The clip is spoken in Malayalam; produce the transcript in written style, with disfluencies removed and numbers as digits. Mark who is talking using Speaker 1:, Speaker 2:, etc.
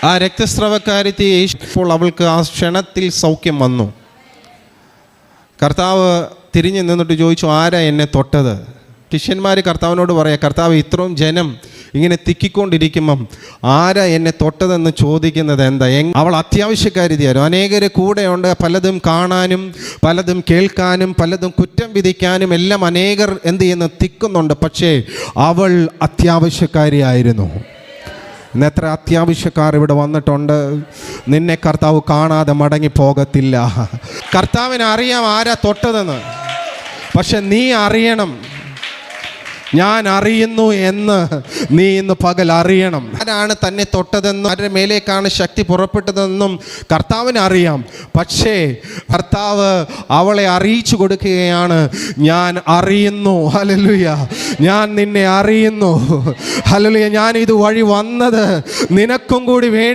Speaker 1: ആ രക്തസ്രവക്കാരത്തി ഇപ്പോൾ അവൾക്ക് ആ ക്ഷണത്തിൽ സൗഖ്യം വന്നു. കർത്താവ് തിരിഞ്ഞു നിന്നിട്ട് ചോദിച്ചു, ആരാ എന്നെ തൊട്ടത്? ശിഷ്യന്മാർ കർത്താവിനോട് പറയാം, കർത്താവ് ഇത്രയും ജനം ഇങ്ങനെ തിക്കിക്കൊണ്ടിരിക്കുമ്പം ആരാ എന്നെ തൊട്ടതെന്ന് ചോദിക്കുന്നത് എന്താ? അവൾ അത്യാവശ്യക്കാരിയായിരുന്നു. അനേകര് കൂടെയുണ്ട്, പലതും കാണാനും പലതും കേൾക്കാനും പലതും കുറ്റം വിധിക്കാനും എല്ലാം അനേകർ എന്ത് ചെയ്യുന്നു, തിക്കുന്നുണ്ട്. പക്ഷേ അവൾ അത്യാവശ്യക്കാരിയായിരുന്നു. ഇന്ന് എത്ര അത്യാവശ്യക്കാർ ഇവിടെ വന്നിട്ടുണ്ട്. നിന്നെ കർത്താവ് കാണാതെ മടങ്ങി പോകത്തില്ല. കർത്താവിന് അറിയാം ആരാ തൊട്ടതെന്ന്. പക്ഷെ നീ അറിയണം, ഞാൻ അറിയുന്നു എന്ന് നീ ഇന്ന് പകൽ അറിയണം. ആരാണ് തന്നെ തൊട്ടതെന്നും ആരുടെ മേലേക്കാണ് ശക്തി പുറപ്പെട്ടതെന്നും കർത്താവിന് അറിയാം. പക്ഷേ കർത്താവ് അവളെ അറിയിച്ചു കൊടുക്കുകയാണ്, ഞാൻ അറിയുന്നു. ഹല്ലേലൂയ, ഞാൻ നിന്നെ അറിയുന്നു. ഹല്ലേലൂയ, ഞാൻ ഇത് വഴി വന്നത് നിനക്കും കൂടി വേണ്ടി